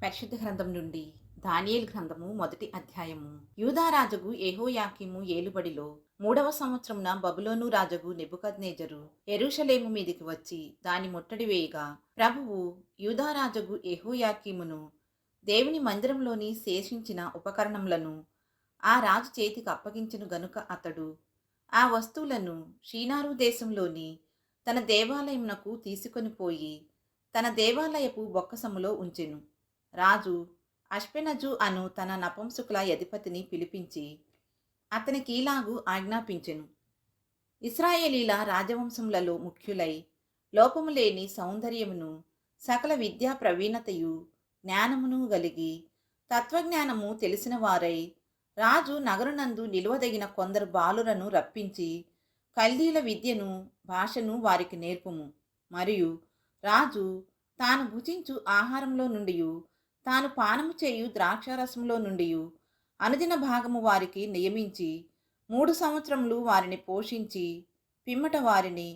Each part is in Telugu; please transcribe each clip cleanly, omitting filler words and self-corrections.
పరిశుద్ధ గ్రంథం నుండి దానియేలు గ్రంథము మొదటి అధ్యాయము. యూదారాజుగు యెహోయాకీము ఏలుబడిలో 3వ సంవత్సరమున బబులోను రాజగు నెబుకద్నెజరు యెరూషలేము మీదికి వచ్చి దాని ముట్టడి వేయగా, ప్రభువు యూదారాజగు యెహోయాకీమును దేవుని మందిరంలోని శేషించిన ఉపకరణములను ఆ రాజు చేతికి అప్పగించెను గనుక అతడు ఆ వస్తువులను షీనారు దేశంలోని తన దేవాలయమునకు తీసుకొని పోయి తన దేవాలయపు బొక్కసములో ఉంచెను. రాజు అష్పెనజు అను తన నపుంసకుల అధిపతిని పిలిపించి అతనికీలాగు ఆజ్ఞాపించెను. ఇశ్రాయేలీల రాజవంశములలో ముఖ్యులై లోపము లేని సౌందర్యమును సకల విద్యా ప్రవీణతయు జ్ఞానమును గలిగి తత్వజ్ఞానము తెలిసిన వారై రాజు నగరునందు నిలువదగిన కొందరు బాలురను రప్పించి కల్దీల విద్యను భాషను వారికి నేర్పుము. మరియు రాజు తాను భుజించు ఆహారంలో నుండి తాను పానము చేయు ద్రాక్షారసంలో నుండి అనుదిన భాగము వారికి నియమించి 3 సంవత్సరములు వారిని పోషించి పిమ్మట వారిని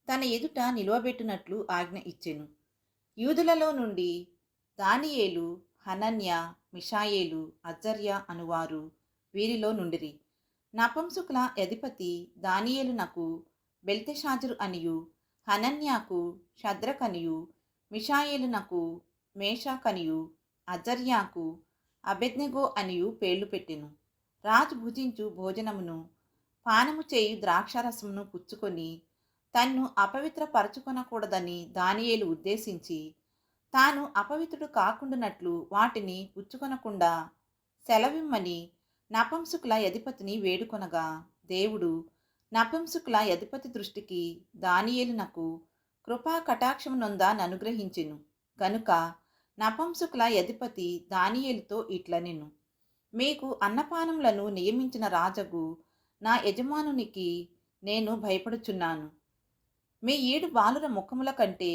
తన ఎదుట నిలువబెట్టునట్లు ఆజ్ఞ ఇచ్చెను. యూదులలో నుండి దానియేలు, హనన్య, మిషాయేలు, అజర్య అనువారు వీరిలో నుండిరి. నపుంసకుల అధిపతి దానియేలునకు బెల్తెషాజరు అనియు, హనన్యాకు షద్రకనియు, మిషాయేలునకు మేషాకనియు, అజర్యాకు అబెద్నెగో అనియు పేర్లు పెట్టెను. రాజు భుజించు భోజనమును పానము చేయు ద్రాక్షారసమును పుచ్చుకొని తన్ను అపవిత్రపరచుకొనకూడదని దానియేలు ఉద్దేశించి తాను అపవిత్రుడు కాకుండానట్లు వాటిని పుచ్చుకొనకుండా సెలవిమ్మని నపుంసకుల అధిపతిని వేడుకొనగా, దేవుడు నపుంసకుల అధిపతి దృష్టికి దానియేలునకు కృపా కటాక్షమునొందనుగ్రహించెను గనుక నపుంసకుల అధిపతి దానియేలుతో ఇట్లనెను: మీకు అన్నపానములను నియమించిన రాజగు నా యజమానునికి నేను భయపడుచున్నాను. మీ 7 బాలుర ముఖముల కంటే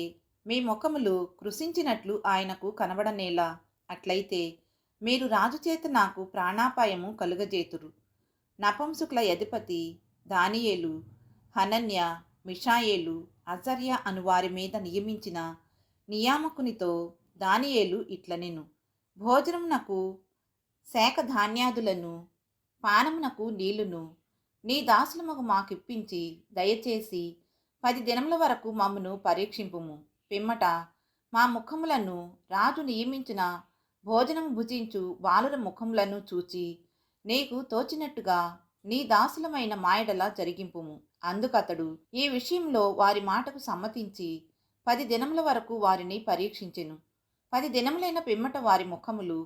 మీ ముఖములు కృశించినట్లు ఆయనకు కనబడనేలా. అట్లయితే మీరు రాజుచేత నాకు ప్రాణాపాయము కలుగజేతురు. నపుంసకుల అధిపతి దానియేలు, హనన్య, మిషాయేలు, అజర్య అను వారి మీద నియమించిన నియామకునితో దానియేలు ఇట్లనెను: భోజనమునకు శాఖ ధాన్యాదులను, పానమునకు నీళ్లును నీ దాసులమగు మాకిప్పించి దయచేసి 10 దినముల వరకు మమ్మను పరీక్షింపుము. పిమ్మట మా ముఖములను రాజు నియమించిన భోజనము భుజించు బాలుర ముఖములను చూచి నీకు తోచినట్టుగా నీ దాసులమైన మాయడల జరిగింపుము. అందుకతడు ఈ విషయంలో వారి మాటకు సమ్మతించి 10 దినముల వరకు వారిని పరీక్షించెను. 10 దినములైన పిమ్మట వారి ముఖములు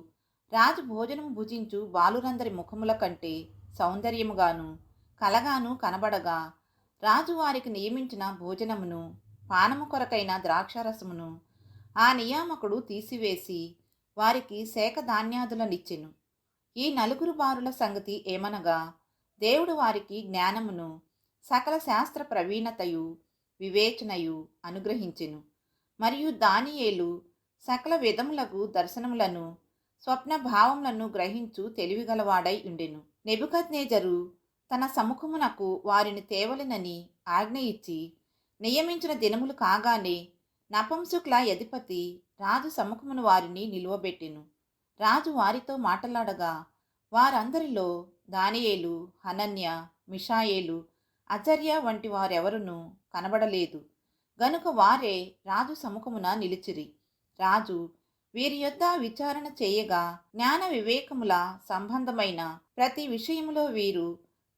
రాజు భోజనము భుజించు బాలురందరి ముఖముల కంటే సౌందర్యముగాను కలగాను కనబడగా, రాజు వారికి నియమించిన భోజనమును పానము కొరకైన ద్రాక్షారసమును ఆ నియామకుడు తీసివేసి వారికి శాఖ ధాన్యాదులనిచ్చెను. ఈ 4 బారుల సంగతి ఏమనగా, దేవుడు వారికి జ్ఞానమును సకల శాస్త్ర ప్రవీణతయు వివేచనయు అనుగ్రహించెను. మరియు దానియేలు సకల విధములకు దర్శనములను స్వప్న భావములను గ్రహించు తెలివిగలవాడై ఉండెను. నెబుకద్నెజరు తన సముఖమునకు వారిని తేవలెనని ఆజ్ఞ ఇచ్చి నియమించిన దినములు కాగానే నపుంసకుల అధిపతి రాజు సముఖమును వారిని నిలువబెట్టెను. రాజు వారితో మాట్లాడగా వారందరిలో దానియేలు, హనన్య, మిషాయేలు, అజర్య వంటి వారెవరునూ కనబడలేదు గనుక వారే రాజు సముఖమున నిలిచిరి. రాజు వీరి యొద్ద విచారణ చేయగా జ్ఞాన వివేకముల సంబంధమైన ప్రతి విషయములో వీరు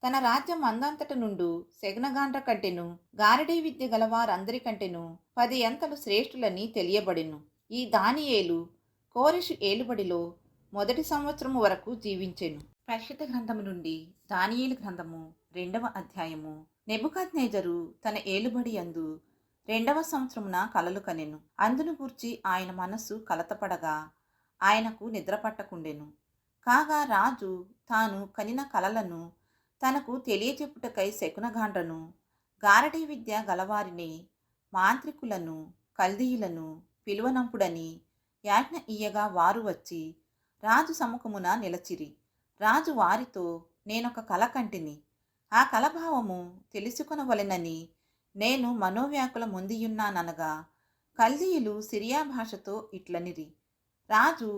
తన రాజ్యం అందంతట నుండు సెగనగాండ్ర కంటెను గారడీ విద్య గలవారందరికంటెను 10 ఎంతలు శ్రేష్ఠులని తెలియబడెను. ఈ దానియేలు కోరెషు ఏలుబడిలో 1 సంవత్సరము వరకు జీవించెను. పరిశుద్ధ గ్రంథము నుండి దానియేలు గ్రంథము 2వ అధ్యాయము. నెబుకద్నెజరు తన ఏలుబడి యందు 2వ సంవత్సరమున కలలు కనెను. అందును గూర్చి ఆయన మనస్సు కలతపడగా ఆయనకు నిద్ర పట్టకుండెను. కాగా రాజు తాను కనిన కలలను తనకు తెలియచెప్పుటకై శకునగాండ్రను, గారడీ విద్య గలవారిని, మాంత్రికులను, కల్దీయులను పిలువనంపుడని యాజ్ఞ ఇయ్యగా వారు వచ్చి రాజు సముఖమున నిలచిరి. రాజు వారితో, నేనొక కల కంటిని. ఆ కలభావము తెలుసుకొనవలెనని నేను మనోవ్యాకుల ముందియున్నాననగా, కల్దీయులు సిరియా భాషతో ఇట్లనిరి: రాజు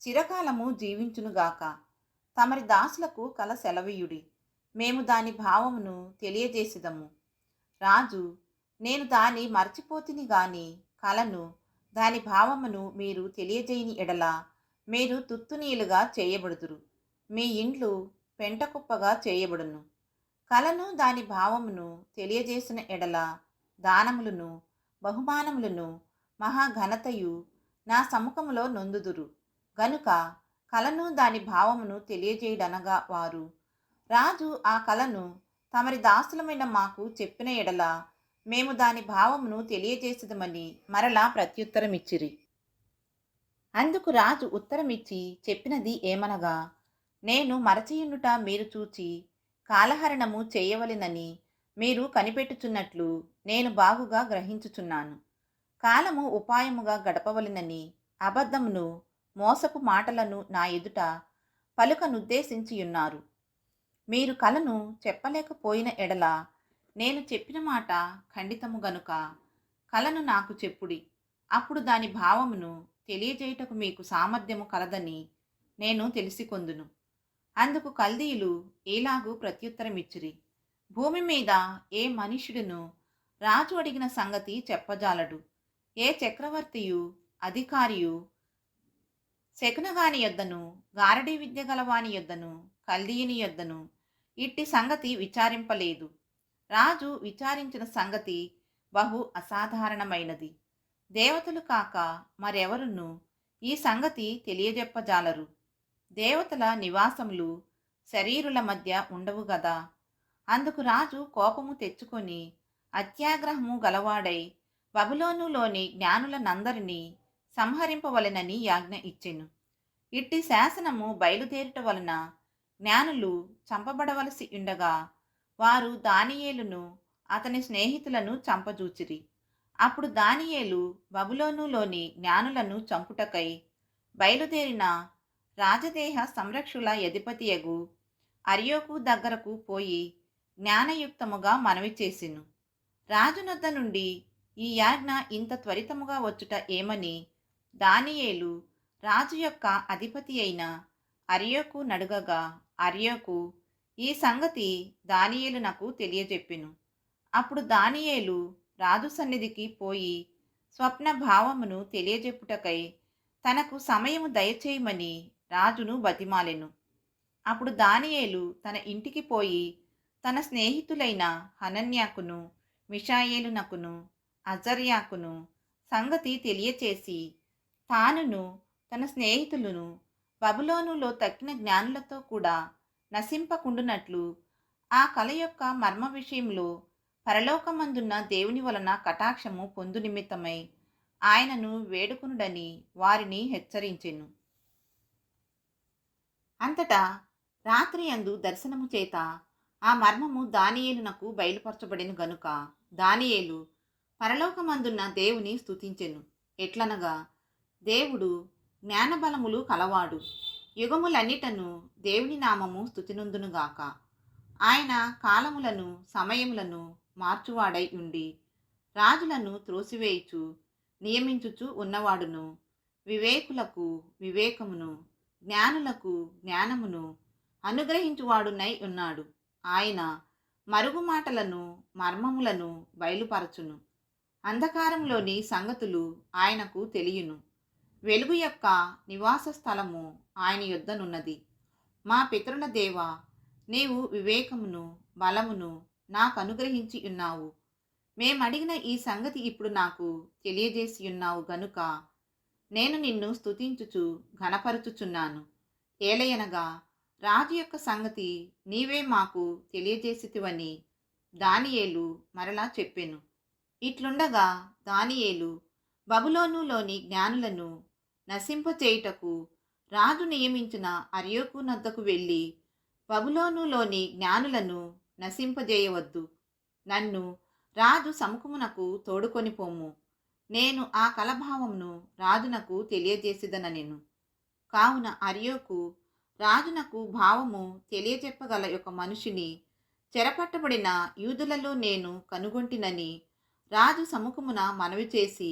చిరకాలము జీవించునుగాక. తమరి దాసులకు కల సెలవీయుడి, మేము దాని భావమును తెలియజేసిదము. రాజు, నేను దాని మరచిపోతిని గాని కలను దాని భావమును మీరు తెలియజేయని ఎడల మీరు తుత్తునీయులుగా చేయబడుదురు, మీ ఇండ్లు పెంటకుప్పగా చేయబడును. కలను దాని భావమును తెలియజేసిన ఎడల దానములను బహుమానములను మహాఘనతయు నా సముఖములో నొందుదురు. గనుక కలను దాని భావమును తెలియజేయుడనగా వారు, రాజు ఆ కలను తమరి దాసులమైన మాకు చెప్పిన ఎడల మేము దాని భావమును తెలియజేసేదమని మరలా ప్రత్యుత్తరమిచ్చిరి. అందుకు రాజు ఉత్తరమిచ్చి చెప్పినది ఏమనగా, నేను మరచియుండుట మీరు చూచి కాలహరణము చేయవలెనని మీరు కనిపెట్టుచున్నట్లు నేను బాగుగా గ్రహించుచున్నాను. కాలము ఉపాయముగా గడపవలెనని అబద్ధమును మోసపు మాటలను నా ఎదుట పలుకనుద్దేశించియున్నారు. మీరు కలను చెప్పలేకపోయిన ఎడల నేను చెప్పిన మాట ఖండితము గనుక కలను నాకు చెప్పుడి, అప్పుడు దాని భావమును తెలియజేయుటకు మీకు సామర్థ్యము కలదని నేను తెలిసికొందును. అందుకు కల్దీయులు ఈలాగు ప్రత్యుత్తరమిచ్చిరి, భూమి మీద ఏ మనుష్యుడును రాజు అడిగిన సంగతి చెప్పజాలడు. ఏ చక్రవర్తియు అధికారియు శకునగాని యొద్దను గారడీ విద్య గలవాని యొద్దను కల్దీయుని యొద్దను ఇట్టి సంగతి విచారింపలేదు. రాజు విచారించిన సంగతి బహు అసాధారణమైనది. దేవతలు కాక మరెవరును ఈ సంగతి తెలియజెప్పజాలరు. దేవతల నివాసములు శరీరుల మధ్య ఉండవు గదా. అందుకు రాజు కోపము తెచ్చుకొని అత్యాగ్రహము గలవాడై బబులోనులోని జ్ఞానులనందరినీ సంహరింపవలెనని యాజ్ఞ ఇచ్చెను. ఇట్టి శాసనము బయలుదేరుట వలన జ్ఞానులు చంపబడవలసి ఉండగా వారు దానియేలును అతని స్నేహితులను చంపజూచిరి. అప్పుడు దానియేలు బబులోనులోని జ్ఞానులను చంపుటకై బయలుదేరిన రాజదేహ సంరక్షుల అధిపతియగు అర్యోకు దగ్గరకు పోయి జ్ఞానయుక్తముగా మనవి చేసెను. రాజునొద్ద నుండి ఈ యాజ్ఞ ఇంత త్వరితముగా వచ్చుట ఏమని దానియేలు రాజు యొక్క అధిపతి అయిన అర్యోకు నడుగగా, అర్యోకు ఈ సంగతి దానియేలునకు తెలియజెప్పెను. అప్పుడు దానియేలు రాజు సన్నిధికి పోయి స్వప్న భావమును తెలియజెప్పుటకై తనకు సమయము దయచేయమని రాజును బతిమాలెను. అప్పుడు దానియేలు తన ఇంటికి పోయి తన స్నేహితులైన హనన్యాకును మిషాయేలునకును అజర్యాకును సంగతి తెలియచేసి తానును తన స్నేహితులను బబులోనులో తక్కిన జ్ఞానులతో కూడా నశింపకుండునట్లు ఆ కల యొక్క మర్మ విషయంలో పరలోకమందున్న దేవుని వలన కటాక్షము పొందు నిమిత్తమై ఆయనను వేడుకునుడని వారిని హెచ్చరించెను. అంతటా రాత్రి అందు దర్శనము చేత ఆ మర్మము దానియేలునకు బయలుపరచబడిన గనుక దానియేలు పరలోకమందున్న దేవుని స్తుతించెను. ఎట్లనగా, దేవుడు జ్ఞానబలములు కలవాడు, యుగములన్నిటను దేవుని నామము స్తుతినందునుగాక. ఆయన కాలములను సమయములను మార్చువాడై ఉండి రాజులను త్రోసివేయుచు నియమించుచు ఉన్నవాడును, వివేకులకు వివేకమును జ్ఞానులకు జ్ఞానమును అనుగ్రహించువాడునై ఉన్నాడు. ఆయన మరుగు మాటలను మర్మములను బయలుపరచును. అంధకారంలోని సంగతులు ఆయనకు తెలియను. వెలుగు యొక్క నివాస స్థలము ఆయన యొద్దనున్నది. మా పితరుల దేవా, నీవు వివేకమును బలమును నాకు అనుగ్రహించి ఉన్నావు. మేమడిగిన ఈ సంగతి ఇప్పుడు నాకు తెలియజేసి ఉన్నావు గనుక నేను నిన్ను స్తుతించుచు ఘనపరచుచున్నాను. ఏలయనగా రాజు యొక్క సంగతి నీవే మాకు తెలియజేసితివని దానియేలు మరలా చెప్పెను. ఇట్లుండగా దానియేలు బబులోనులోని జ్ఞానులను నశింపచేయుటకు రాజు నియమించిన అర్యోకు నద్దకు వెళ్ళి, బబులోనులోని జ్ఞానులను నశింపజేయవద్దు, నన్ను రాజు సముఖమునకు తోడుకొని పొమ్ము, నేను ఆ కలభావమును రాజునకు తెలియజేసిదనెను. కావున అర్యోకు రాజునకు భావము తెలియజెప్పగల ఒక మనిషిని చెరపట్టబడిన యూదులలో నేను కనుగొంటినని రాజు సముఖమున మనవి చేసి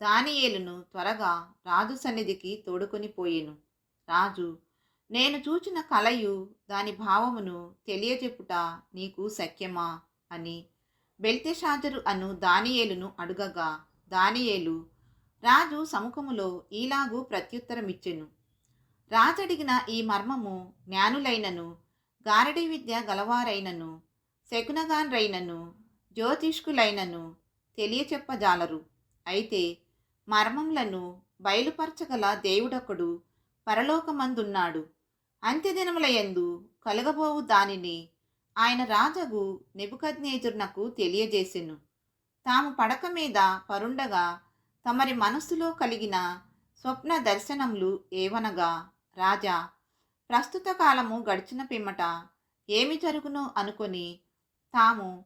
దానియేలును త్వరగా రాజు సన్నిధికి తోడుకొని పోయెను. రాజు, నేను చూచిన కలయు దాని భావమును తెలియజెప్పుట నీకు శక్యమా అని బెల్తెషాజరు అను దానియేలును అడుగగా, దానియేలు రాజు సముఖములో ఈలాగు ప్రత్యుత్తరమిచ్చెను. రాజడిగిన ఈ మర్మము జ్ఞానులైనను, గారడీ విద్య గలవారైనను, శకునగాన్రైనను, జ్యోతిష్కులైనను తెలియచెప్పజాలరు. అయితే మర్మములను బయలుపరచగల దేవుడొకడు పరలోకమందున్నాడు. అంత్యదినములయందు కలుగబోవు దానిని ఆయన రాజగు నెబుకద్నెజరునకు తెలియజేసెను. తాము పడక మీద పరుండగా తమరి మనస్సులో కలిగిన స్వప్న దర్శనములు ఏవనగా, రాజా, ప్రస్తుత కాలము గడిచిన పిమ్మట ఏమి జరుగునో అనుకొని తాము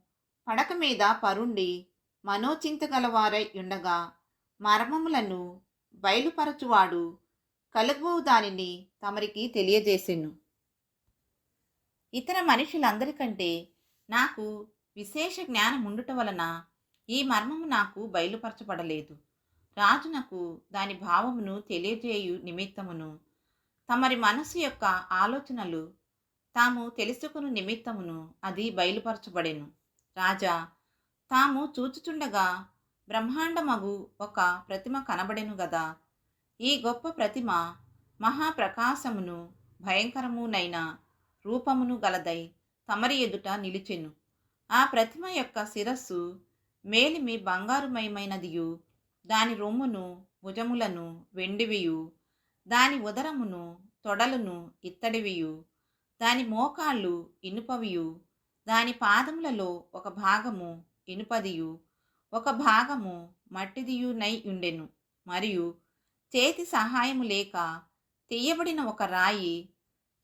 పడక మీద పరుండి మనోచింతగలవారై ఉండగా మర్మములను బయలుపరచువాడు కలుగు దానిని తమరికి తెలియజేసెను. ఇతర మనుషులందరికంటే నాకు విశేష జ్ఞానం ఉండుట వలన ఈ మర్మము నాకు బయలుపరచబడలేదు. రాజునకు దాని భావమును తెలియజేయు నిమిత్తమును, తమరి మనస్సు యొక్క ఆలోచనలు తాము తెలుసుకుని నిమిత్తమును అది బయలుపరచబడెను. రాజా, తాము చూచుచుండగా బ్రహ్మాండమగు ఒక ప్రతిమ కనబడెను గదా. ఈ గొప్ప ప్రతిమ మహాప్రకాశమును భయంకరమునైన రూపమును గలదై తమరి ఎదుట నిలిచెను. ఆ ప్రతిమ యొక్క శిరస్సు మేలిమి బంగారుమయమైనదియు, దాని రొమ్మును భుజములను వెండివియు, దాని ఉదరమును తొడలును ఇత్తడివియు, దాని మోకాళ్ళు ఇనుపవియు, దాని పాదములలో ఒక భాగము ఇనుపదియు ఒక భాగము మట్టిదియునై ఉండెను. మరియు చేతి సహాయము లేక తీయబడిన ఒక రాయి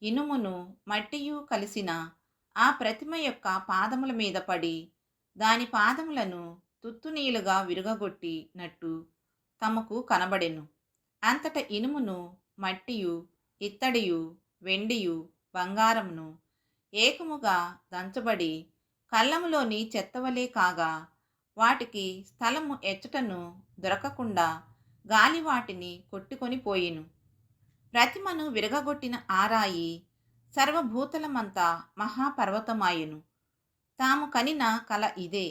ఇనుమును మట్టియు కలిసిన ఆ ప్రతిమ యొక్క పాదముల మీద పడి దాని పాదములను తుత్తునీలుగా విరుగగొట్టినట్టు తమకు కనబడెను. అంతట ఇనుమును మట్టియు ఇత్తడియు వెండియు బంగారమును ఏకముగా దంచబడి కళ్ళములోని చెత్తవలే కాగా, వాటికి స్థలము ఎచ్చటను దొరకకుండా గాలి వాటిని కొట్టుకొని పోయెను. ప్రతిమను విరగగొట్టిన ఆరాయి సర్వభూతలమంతా మహాపర్వతమాయెను. తాము కనిన కల ఇదే.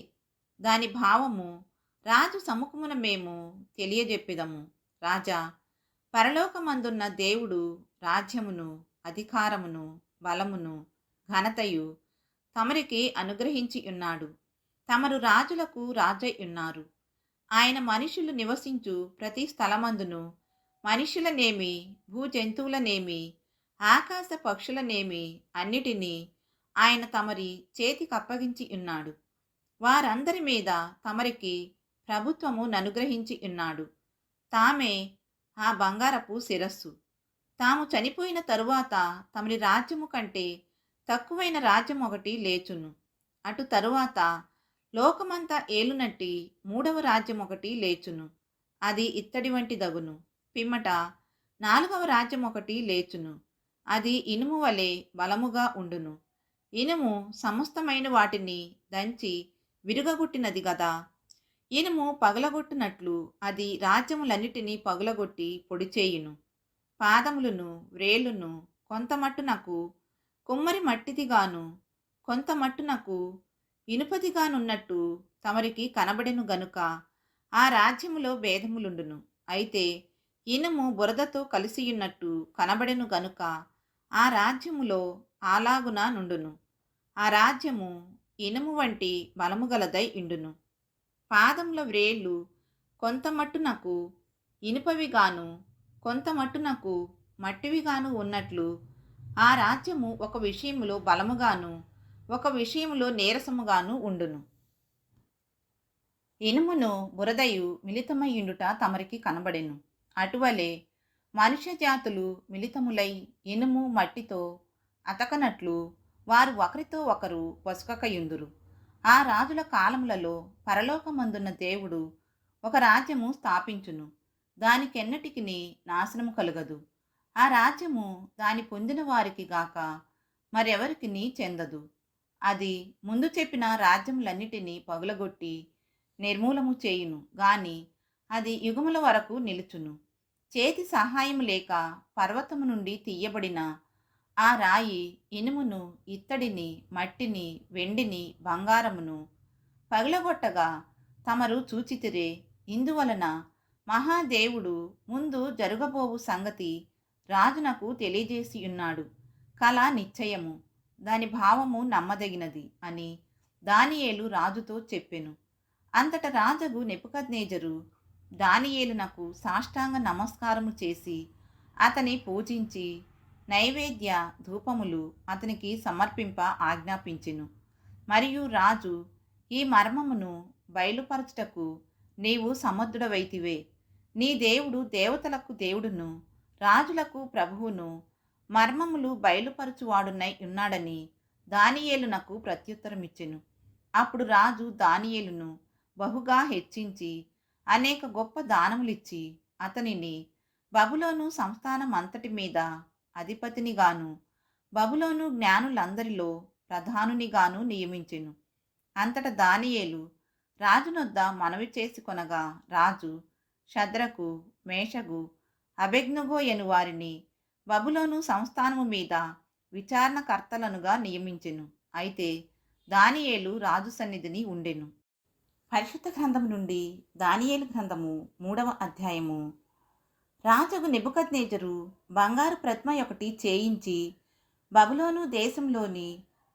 దాని భావము రాజు సముఖమున మేము తెలియజెప్పిదము. రాజా, పరలోకమందున్న దేవుడు రాజ్యమును, అధికారమును, బలమును, ఘనతయు తమరికి అనుగ్రహించి ఉన్నాడు. తమరు రాజులకు రాజై ఉన్నారు. ఆయన మనుషులు నివసించు ప్రతి స్థలమందును మనుషులనేమి, భూజంతువులనేమి, ఆకాశ పక్షులనేమి అన్నిటినీ ఆయన తమరి చేతికప్పగించి ఉన్నాడు. వారందరి మీద తమరికి ప్రభుత్వము ననుగ్రహించి ఉన్నాడు. తామే ఆ బంగారపు శిరస్సు. తాము చనిపోయిన తరువాత తమరి రాజ్యము కంటే తక్కువైన రాజ్యం ఒకటి లేచును. అటు తరువాత లోకమంతా ఏలునట్టి మూడవ రాజ్యం ఒకటి లేచును. అది ఇత్తడి వంటి దగును. పిమ్మట నాలుగవ రాజ్యం ఒకటి లేచును. అది ఇనుము వలె బలముగా ఉండును. ఇనుము సమస్తమైన వాటిని దంచి విరుగగొట్టినది గదా. ఇనుము పగలగొట్టినట్లు అది రాజ్యములన్నిటినీ పగులగొట్టి పొడిచేయును. పాదములను వ్రేలును కొంతమట్టునకు కుమ్మరి మట్టిదిగాను, కొంతమట్టునకు ఇనుపదిగానున్నట్టు తమరికి కనబడెను గనుక ఆ రాజ్యములో భేదములుండును. అయితే ఇనుము బురదతో కలిసియున్నట్టు కనబడెను గనుక ఆ రాజ్యములో అలాగున నుండును. ఆ రాజ్యము ఇనుము వంటి బలము గలదై ఇండును. పాదముల వ్రేళ్ళు కొంతమట్టునకు ఇనుపవిగాను, కొంతమట్టునకు మట్టివిగాను ఉన్నట్లు ఆ రాజ్యము ఒక విషయములో బలముగాను, ఒక విషయములో నీరసముగాను ఉండును. ఇనుమును బురదయు మిళితమయ్యుండుట తమరికి కనబడెను. అటువలే మనుష్య జాతులు మిళితములై ఇనుము మట్టితో అతకనట్లు వారు ఒకరితో ఒకరు పొసకకయుందురు. ఆ రాజుల కాలములలో పరలోకమందున్న దేవుడు ఒక రాజ్యము స్థాపించును. దానికెన్నటికి నాశనము కలుగదు. ఆ రాజ్యము దాని పొందిన వారికి గాక మరెవరికి చెందదు. అది ముందు చెప్పిన రాజ్యములన్నిటినీ పగులగొట్టి నిర్మూలము చేయును గాని అది యుగముల వరకు నిలుచును. చేతి సహాయం లేక పర్వతము నుండి తీయబడిన ఆ రాయి ఇనుమును, ఇత్తడిని, మట్టిని, వెండిని, బంగారమును పగలగొట్టగా తమరు చూచితిరే. ఇందువలన మహాదేవుడు ముందు జరగబోవు సంగతి రాజునకు తెలియజేసి ఉన్నాడు. కల నిశ్చయము, దాని భావము నమ్మదగినది అని దానియేలు రాజుతో చెప్పెను. అంతట రాజగు నెబుకద్నెజరు దానియేలునకు సాష్టాంగ నమస్కారము చేసి అతని పూజించి నైవేద్య ధూపములు అతనికి సమర్పింప ఆజ్ఞాపించెను. మరియు రాజు, ఈ మర్మమును బయలుపరచుటకు నీవు సమర్థుడవైతివే. నీ దేవుడు దేవతలకు దేవుడును, రాజులకు ప్రభువును, మర్మములు బయలుపరచువాడునై ఉన్నాడని దానియేలునకు ప్రత్యుత్తరమిచ్చెను. అప్పుడు రాజు దానియేలును బహుగా హెచ్చించి అనేక గొప్ప దానములిచ్చి అతనిని బబులోను సంస్థానమంతటి మీద అధిపతినిగాను, బబులోను జ్ఞానులందరిలో ప్రధానునిగాను నియమించెను. అంతట దానియేలు రాజునొద్ద మనవి చేసుకొనగా రాజు షద్రకు, మేషగు, అబేద్నెగో యను వారిని బబులోను సంస్థానము మీద విచారణకర్తలనుగా నియమించెను. అయితే దానియేలు రాజు సన్నిధిని ఉండెను. పరిశుద్ధ గ్రంథం నుండి దానియేలు గ్రంథము 3వ అధ్యాయము. రాజగు నెబుకద్నెజరు బంగారు ప్రతిమ ఒకటి చేయించి బబులోను దేశంలోని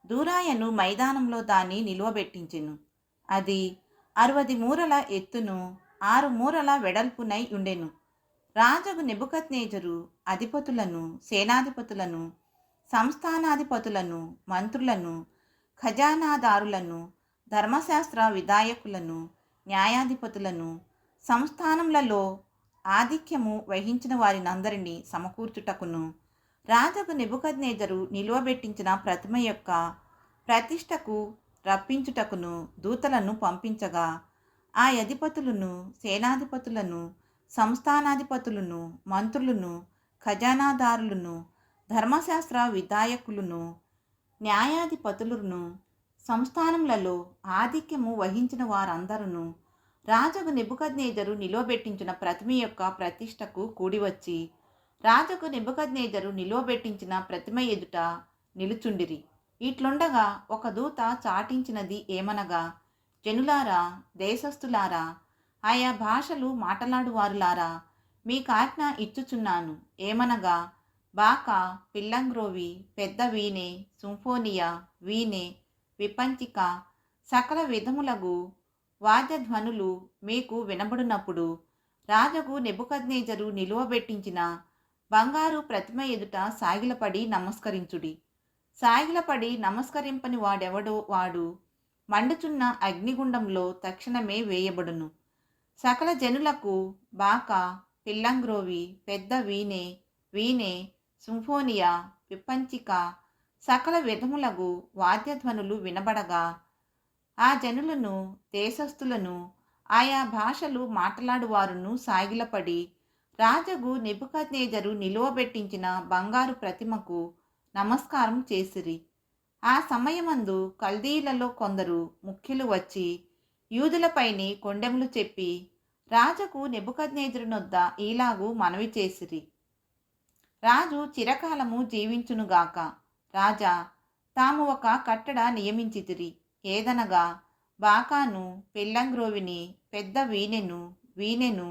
దూరాయను మైదానంలో దాన్ని నిలువబెట్టించెను. అది 60 మూరల ఎత్తును 6 మూరల వెడల్పునై ఉండెను. రాజగు నెబుకద్నెజరు అధిపతులను, సేనాధిపతులను, సంస్థానాధిపతులను, మంత్రులను, ఖజానాదారులను, ధర్మశాస్త్ర విధాయకులను, న్యాయాధిపతులను, సంస్థానములలో ఆధిక్యము వహించిన వారినందరినీ సమకూర్చుటకును రాజగు నెబుకద్నెజరు నిలువబెట్టించిన ప్రతిమ యొక్క ప్రతిష్టకు రప్పించుటకును దూతలను పంపించగా ఆ అధిపతులను, సేనాధిపతులను, సంస్థానాధిపతులను, మంత్రులను, ఖజానాదారులను, ధర్మశాస్త్ర విధాయకులను, న్యాయాధిపతులను, సంస్థానములలో ఆధిక్యము వహించిన వారందరూ రాజగు నెబుకద్నెజరు నిలువబెట్టించిన ప్రతిమ యొక్క ప్రతిష్టకు కూడివచ్చి రాజగు నెబుకద్నెజరు నిలువబెట్టించిన ప్రతిమ ఎదుట నిలుచుండిరి. ఇట్లుండగా ఒక దూత చాటించినది ఏమనగా, జనులారా, దేశస్థులారా, ఆయా భాషలు మాటలాడువారులారా, మీకాజ్ఞ ఇచ్చుచున్నాను. ఏమనగా, బాకా, పిల్లంగ్రోవి, పెద్ద వీణె, సింఫోనియా, వీణె, విపంచిక, సకల విధములగు వాద్యధ్వనులు మీకు వినబడినప్పుడు రాజగు నెబుకద్నెజరు నిలువబెట్టించిన బంగారు ప్రతిమ ఎదుట సాగిలపడి నమస్కరించుడి. సాగిలపడి నమస్కరింపని వాడెవడో వాడు మండుచున్న అగ్నిగుండంలో తక్షణమే వేయబడును. సకల జనులకు బాకా, పిల్లంగ్రోవి, పెద్ద వీణె, వీణె, సింఫోనియా, విపంచిక, సకల విధములగు వాద్యధ్వనులు వినబడగా ఆ జనులను, దేశస్థులను, ఆయా భాషలు మాట్లాడువారును సాగిలపడి రాజగు నెబుకద్నెజరు నిలువబెట్టించిన బంగారు ప్రతిమకు నమస్కారం చేసిరి. ఆ సమయమందు కల్దీలలో కొందరు ముఖ్యులు వచ్చి యూదులపైని కొండెములు చెప్పి రాజకు నెబుకద్నెజరునొద్ద ఈలాగు మనవి చేసిరి. రాజు చిరకాలము జీవించునుగాక. రాజా, తాము ఒక కట్టడ నియమించితిరి. ఏదనగా బాకాను, పిల్లంగ్రోవిని, పెద్ద వీణెను, వీణెను,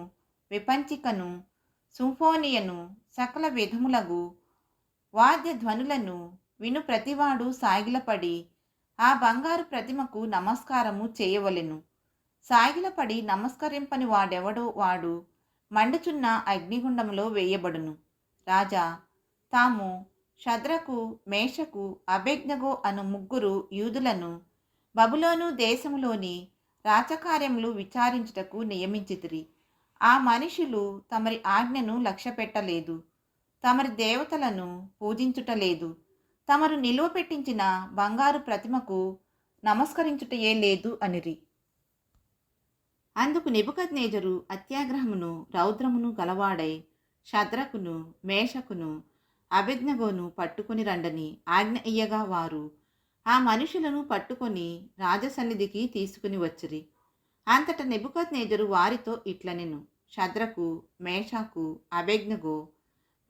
విపంచికను, సింఫోనియను, సకల విధములగు వాద్యధ్వనులను విను ప్రతివాడు సాగిలపడి ఆ బంగారు ప్రతిమకు నమస్కారము చేయవలెను. సాగిలపడి నమస్కరింపని వాడెవడో వాడు మండుచున్న అగ్నిగుండంలో వేయబడును. రాజా, తాము షద్రకు, మేషకు, అబేద్నెగో అను 3 యూదులను బబులోను దేశములోని రాజకార్యములు విచారించుటకు నియమించితిరి. ఆ మనుషులు తమరి ఆజ్ఞను లక్ష్యపెట్టలేదు, తమరి దేవతలను పూజించుటలేదు, తమరు నిలువపెట్టించిన బంగారు ప్రతిమకు నమస్కరించుటయే లేదు అనిరి. అందుకు నెబుకద్నెజరు అత్యాగ్రహమును రౌద్రమును గలవాడై షద్రకును, మేషకును, అబేద్నెగోను పట్టుకొని రండని ఆజ్ఞ ఇయ్యగా వారు ఆ మనుషులను పట్టుకొని రాజసన్నిధికి తీసుకుని వచ్చిరి. అంతట నెబుకద్నెజరు వారితో ఇట్లనెను, షద్రకు, మేషాకు, అబేద్నెగో,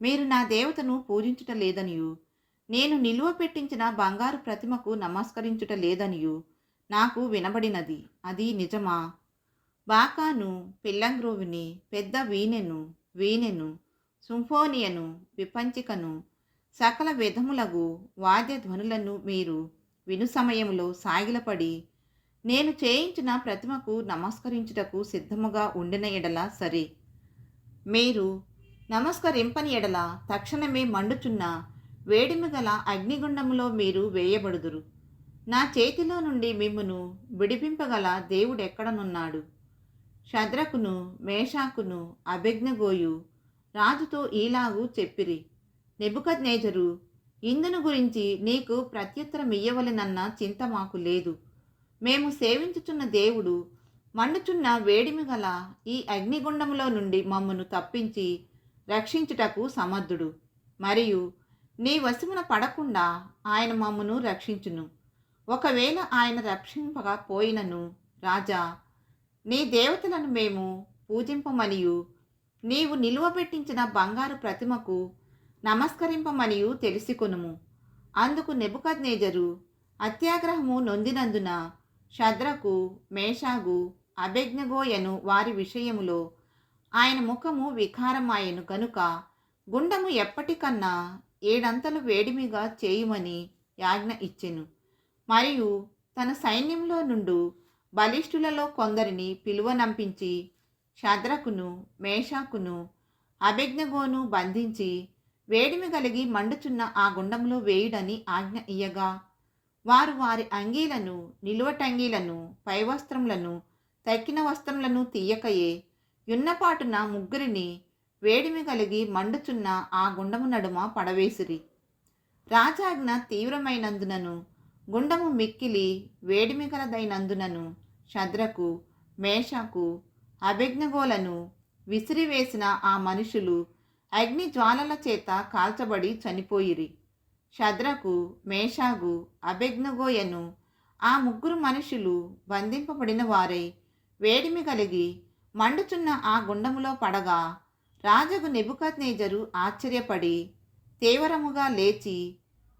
మీరు నా దేవతను పూజించుట లేదనియు, నేను నిలువ పెట్టించిన బంగారు ప్రతిమకు నమస్కరించుట లేదనియు నాకు వినబడినది. అది నిజమా? బాకాను, పిల్లంగ్రోవిని, పెద్ద వీణెను, సింఫోనియను, విపంచికను, సకల విధములగు వాద్య ధ్వనులను మీరు విను సమయంలో సాగిలపడి నేను చేయించిన ప్రతిమకు నమస్కరించుటకు సిద్ధముగా ఉండిన ఎడల సరే. మీరు నమస్కరింపని ఎడల తక్షణమే మండుచున్న వేడిమి గల అగ్నిగుండములో మీరు వేయబడుదురు. నా చేతిలో నుండి మిమ్మును విడిపింపగల దేవుడెక్కడనున్నాడు? షద్రకును, మేషాకును, అబేద్నెగోయు రాజుతో ఈలాగు చెప్పిరి. నెబుకద్నెజరు, ఇందును గురించి నీకు ప్రత్యుత్తరమియ్యవలెనన్న చింత మాకు లేదు. మేము సేవించుచున్న దేవుడు మండుచున్న వేడిమి గల ఈ అగ్నిగుండములో నుండి మమ్మను తప్పించి రక్షించుటకు సమర్థుడు. మరియు నీ వశమున పడకుండా ఆయన మమ్మను రక్షించును. ఒకవేళ ఆయన రక్షింపకపోయినను రాజా, నీ దేవతలను మేము పూజింపమనియు నీవు నిలువబెట్టించిన బంగారు ప్రతిమకు నమస్కరింపమనియు తెలిసికొనుము. అందుకు నెబుకద్నెజరు అత్యాగ్రహము నొందినందున షద్రకు, మేషాగు, అబేద్నెగోయను వారి విషయములో ఆయన ముఖము వికారమాయెను కనుక గుండము ఎప్పటికన్నా 7 అంతలు వేడిమిగా చేయుమని యాజ్ఞ ఇచ్చెను. మరియు తన సైన్యంలో నుండు బలిష్ఠులలో కొందరిని పిలువనంపించి షద్రకును, మేషాకును, అబేద్నెగోను బంధించి వేడిమి కలిగి మండుచున్న ఆ గుండంలో వేయుడని ఆజ్ఞ ఇయ్యగా, వారు వారి అంగీలను, నిలువటంగీలను, పైవస్త్రములను, తక్కిన వస్త్రములను తీయకయే యున్నపాటున ముగ్గురిని వేడిమి కలిగి మండుచున్న ఆ గుండము నడుమ పడవేసిరి. రాజాజ్ఞ తీవ్రమైనందునను గుండము మిక్కిలి వేడిమి గలదైనందునను షద్రకు, మేషాకు, అబేద్నెగోలను విసిరివేసిన ఆ మనుషులు అగ్ని జ్వాలల చేత కాల్చబడి చనిపోయిరి. షద్రకు, మేషాగు, అబేద్నెగోయను ఆ ముగ్గురు మనుషులు బంధింపబడిన వారై వేడిమి కలిగి మండుచున్న ఆ గుండములో పడగా, రాజగు నెబుకద్నెజరు ఆశ్చర్యపడి తీవ్రముగా లేచి,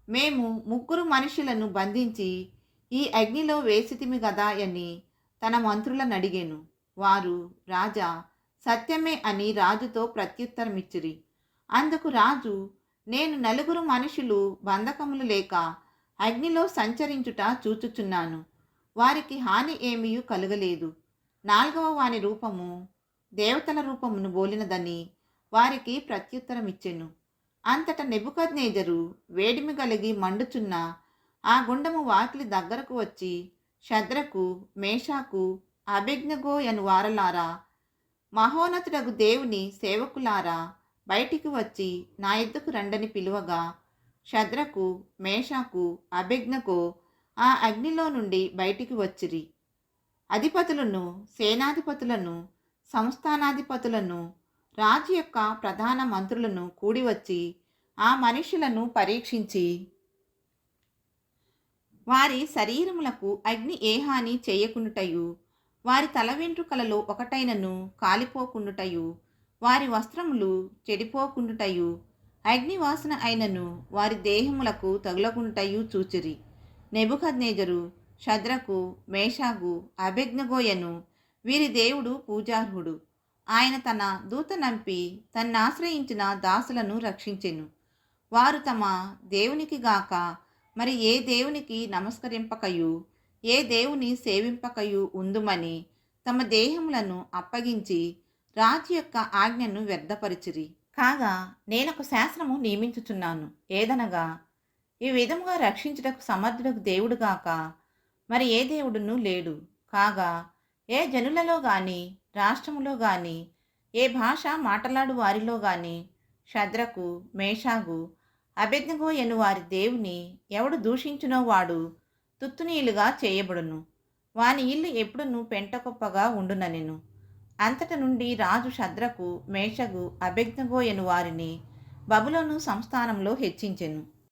మేము ముగ్గురు మనుషులను బంధించి ఈ అగ్నిలో వేసితిమి గదా అని తన మంత్రులను అడిగెను. వారు, రాజా, సత్యమే అని రాజుతో ప్రత్యుత్తరమిచ్చిరి. అందుకు రాజు, నేను 4 మనుషులు బంధకములు లేక అగ్నిలో సంచరించుట చూచుచున్నాను. వారికి హాని ఏమీయూ కలుగలేదు. 4వ వాని రూపము దేవతల రూపమును బోలినదని వారికి ప్రత్యుత్తరమిచ్చెను. అంతట నెబుకద్నెజరు వేడిమి కలిగి మండుచున్న ఆ గుండము వాకిలి దగ్గరకు వచ్చి, షద్రకు, మేషాకు, అబేద్నెగోయను వారలారా, మహోన్నతుడగు దేవుని సేవకులారా, బయటికి వచ్చి నా ఎద్దుకు రండని పిలువగా, షద్రకు, మేషాకు, అబేద్నెగో ఆ అగ్నిలో నుండి బయటికి వచ్చిరి. అధిపతులను, సేనాధిపతులను, సంస్థానాధిపతులను, రాజు యొక్క ప్రధాన మంత్రులను కూడివచ్చి ఆ మనుషులను పరీక్షించి వారి శరీరములకు అగ్ని ఏ హాని చేయకుండుటయు, వారి తల వెంట్రుకలలో ఒకటైనను కాలిపోకుండుటయు, వారి వస్త్రములు చెడిపోకుండుటయు, అగ్నివాసన అయినను వారి దేహములకు తగులకుండుటయు చూచిరి. నెబుకద్నెజరు షద్రకు, మేషాగు, అబేద్నెగోయను వీరి దేవుడు పూజార్హుడు. ఆయన తన దూత నంపి తన్నాశ్రయించిన దాసులను రక్షించెను. వారు తమ దేవునికి గాక మరి ఏ దేవునికి నమస్కరింపకయు, ఏ దేవుని సేవింపకయు ఉందుమని తమ దేహములను అప్పగించి రాజు యొక్క ఆజ్ఞను వ్యర్థపరిచిరి. కాగా నేనొక శాసనము నియమించుచున్నాను. ఏదనగా, ఈ విధముగా రక్షించుటకు సమర్థుడకు దేవుడుగాక మరి ఏ దేవుడును లేడు. కాగా ఏ జనులలో గాని, రాష్ట్రములో గాని, ఏ భాష మాట్లాడు వారిలో గాని షద్రకు, మేషాగు, అబేద్నెగోయను వారి దేవుని ఎవడు దూషించునో వాడు తుత్తునీయులుగా చేయబడును. వాని ఇల్లు ఎప్పుడును పెంటకొప్పగా ఉండుననెను. అంతట నుండి రాజు షద్రకు, మేషగు, అబేద్నెగోయను వారిని బబులోను సంస్థానంలో హెచ్చించెను.